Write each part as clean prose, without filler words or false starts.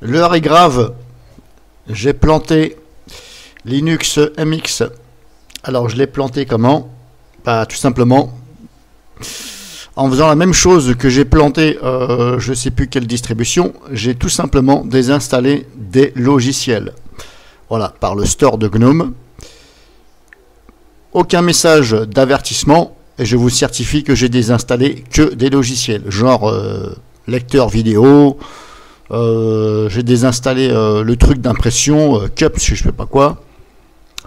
L'heure est grave. J'ai planté Linux MX. Alors je l'ai planté comment? Bah, tout simplement en faisant la même chose que j'ai planté, je ne sais plus quelle distribution. J'ai tout simplement désinstallé des logiciels. Voilà, par le store de GNOME. Aucun message d'avertissement et je vous certifie que j'ai désinstallé que des logiciels, genre lecteur vidéo. J'ai désinstallé le truc d'impression Cups, je ne sais pas quoi.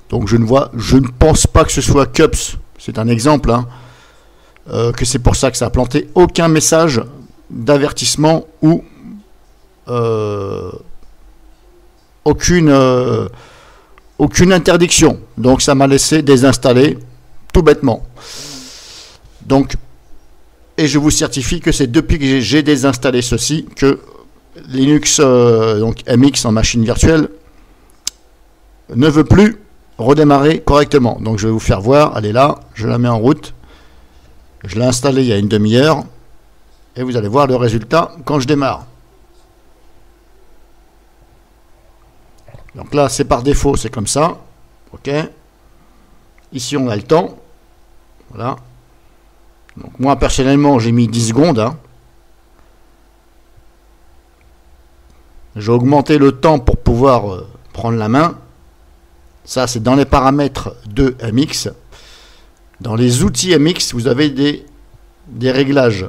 Donc je ne pense pas que ce soit Cups, c'est un exemple, hein, que c'est pour ça que ça a planté. Aucun message d'avertissement ou aucune interdiction. Donc ça m'a laissé désinstaller tout bêtement. Donc, et je vous certifie que c'est depuis que j'ai désinstallé ceci que Linux donc MX en machine virtuelle ne veut plus redémarrer correctement. Donc je vais vous faire voir. Elle est là, je la mets en route. Je l'ai installée il y a une demi-heure et vous allez voir le résultat quand je démarre. Donc là c'est par défaut, c'est comme ça. Ok. Ici on a le temps. Voilà. Donc moi personnellement j'ai mis 10 secondes. Hein. J'ai augmenté le temps pour pouvoir prendre la main. Ça, c'est dans les paramètres de MX. Dans les outils MX, vous avez des réglages.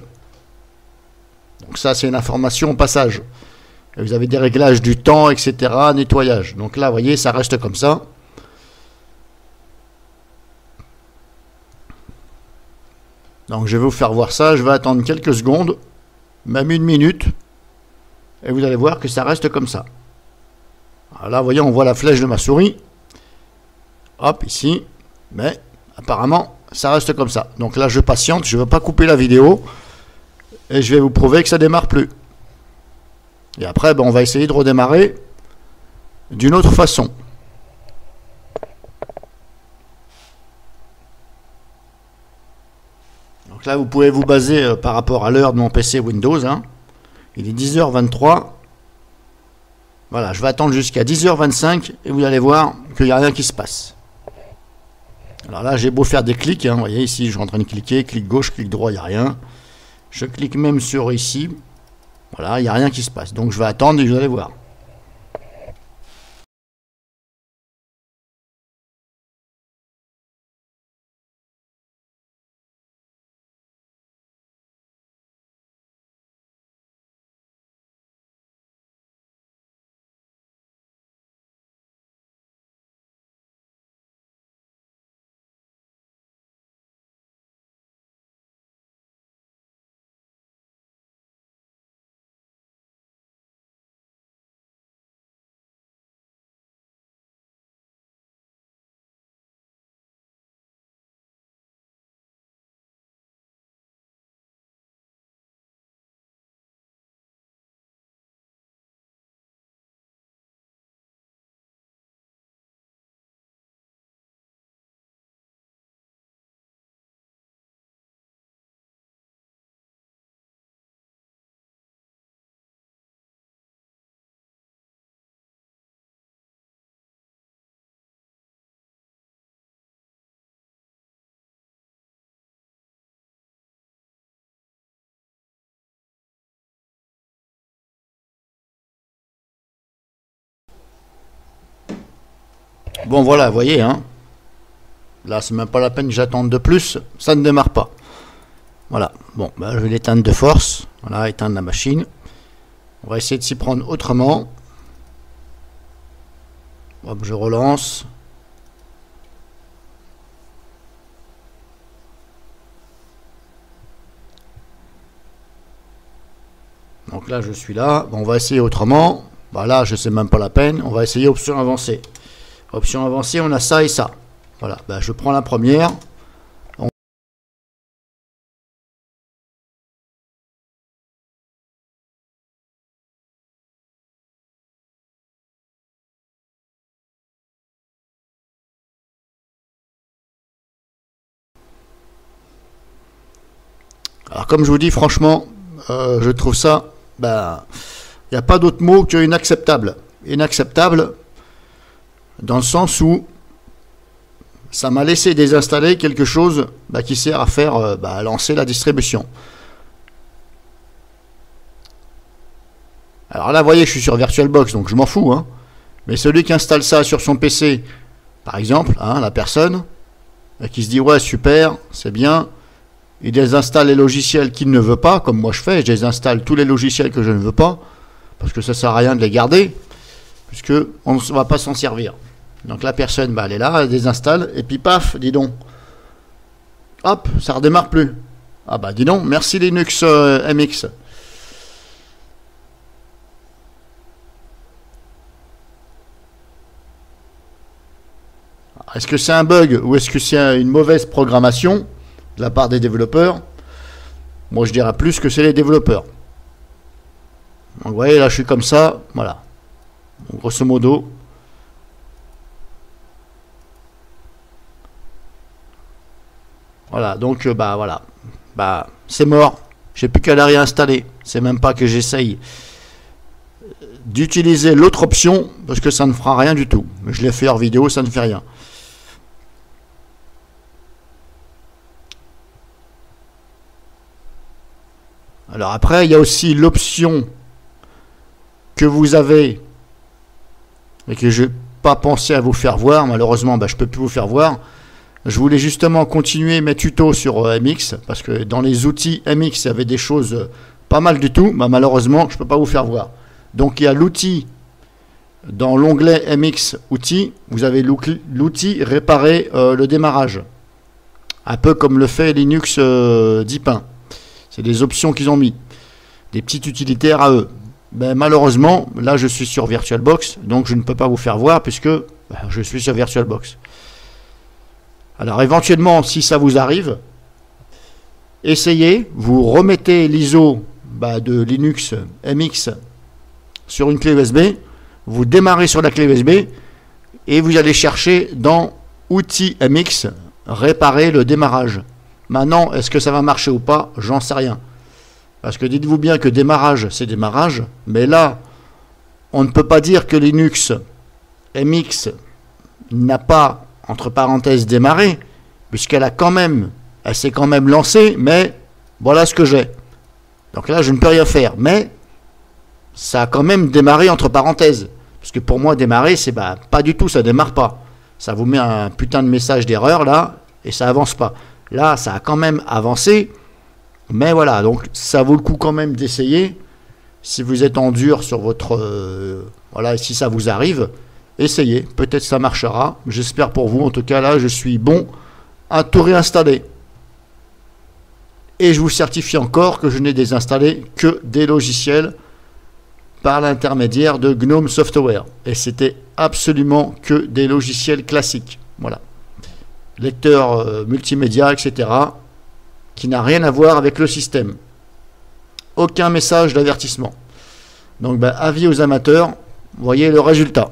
Donc ça, c'est une information au passage. Et vous avez des réglages du temps, etc., nettoyage. Donc là, vous voyez, ça reste comme ça. Donc je vais vous faire voir ça. Je vais attendre quelques secondes, même une minute. Et vous allez voir que ça reste comme ça. Alors là, vous voyez, on voit la flèche de ma souris. Hop, ici. Mais apparemment, ça reste comme ça. Donc là, je patiente. Je ne veux pas couper la vidéo. Et je vais vous prouver que ça ne démarre plus. Et après, ben, on va essayer de redémarrer d'une autre façon. Donc là, vous pouvez vous baser par rapport à l'heure de mon PC Windows. Hein. Il est 10h23. Voilà, je vais attendre jusqu'à 10h25 et vous allez voir qu'il n'y a rien qui se passe. Alors là, j'ai beau faire des clics, hein, vous voyez ici, je suis en train de cliquer, clic gauche, clic droit, il n'y a rien. Je clique même sur ici. Voilà, il n'y a rien qui se passe. Donc je vais attendre et vous allez voir. Bon voilà, vous voyez, hein. Là, c'est même pas la peine que j'attende de plus, ça ne démarre pas. Voilà, bon, ben, je vais l'éteindre de force. Voilà, éteindre la machine. On va essayer de s'y prendre autrement. Hop, je relance. Donc là, je suis là. Bon, on va essayer autrement. Bah là, je sais même pas la peine. On va essayer option avancée. Option avancée, on a ça et ça. Voilà, bah, je prends la première. Alors comme je vous dis, franchement, je trouve ça, bah, Il n'y a pas d'autre mot que inacceptable. Inacceptable dans le sens où ça m'a laissé désinstaller quelque chose qui sert à faire à lancer la distribution. Alors là, vous voyez, je suis sur VirtualBox, donc je m'en fous. Hein. Mais celui qui installe ça sur son PC, par exemple, la personne, qui se dit, ouais, super, c'est bien, il désinstalle les logiciels qu'il ne veut pas, comme moi je fais, je désinstalle tous les logiciels que je ne veux pas, parce que ça ne sert à rien de les garder, puisque on ne va pas s'en servir. Donc la personne, elle est là, elle désinstalle, et puis paf, dis donc, hop, ça redémarre plus. Ah bah dis donc, merci Linux MX. Est-ce que c'est un bug ou est-ce que c'est une mauvaise programmation de la part des développeurs? Moi je dirais plus que c'est les développeurs. Donc vous voyez, là je suis comme ça, voilà. Donc, grosso modo. Voilà, donc voilà. C'est mort. J'ai plus qu'à la réinstaller. C'est même pas que j'essaye d'utiliser l'autre option parce que ça ne fera rien du tout. Je l'ai fait hors vidéo, ça ne fait rien. Alors après, il y a aussi l'option que vous avez et que je n'ai pas pensé à vous faire voir. Malheureusement, je ne peux plus vous faire voir. Je voulais justement continuer mes tutos sur MX parce que dans les outils MX, il y avait des choses pas mal du tout. Malheureusement, je ne peux pas vous faire voir. Donc il y a l'outil, dans l'onglet MX outils, vous avez l'outil réparer le démarrage. Un peu comme le fait Linux 10.1. C'est des options qu'ils ont mis, des petites utilitaires à eux. Malheureusement, là je suis sur VirtualBox, donc je ne peux pas vous faire voir puisque je suis sur VirtualBox. Alors éventuellement, si ça vous arrive, essayez, vous remettez l'ISO de Linux MX sur une clé USB, vous démarrez sur la clé USB et vous allez chercher dans outils MX, réparer le démarrage. Maintenant, est-ce que ça va marcher ou pas? J'en sais rien. Parce que dites-vous bien que démarrage, c'est démarrage. Mais là, on ne peut pas dire que Linux MX n'a pas, entre parenthèses, démarré, puisqu'elle s'est quand même lancée, mais voilà ce que j'ai. Donc là, je ne peux rien faire. Mais ça a quand même démarré, entre parenthèses. Parce que pour moi, démarrer, c'est pas du tout, ça démarre pas. Ça vous met un putain de message d'erreur, là, et ça avance pas. Là, ça a quand même avancé, mais voilà, donc ça vaut le coup quand même d'essayer. Si vous êtes en dur sur votre... voilà, si ça vous arrive, essayez, peut-être ça marchera. J'espère pour vous, en tout cas là, je suis bon à tout réinstaller. Et je vous certifie encore que je n'ai désinstallé que des logiciels par l'intermédiaire de GNOME Software. Et c'était absolument que des logiciels classiques. Voilà. Lecteur multimédia, etc., qui n'a rien à voir avec le système. Aucun message d'avertissement. Donc, avis aux amateurs, voyez le résultat.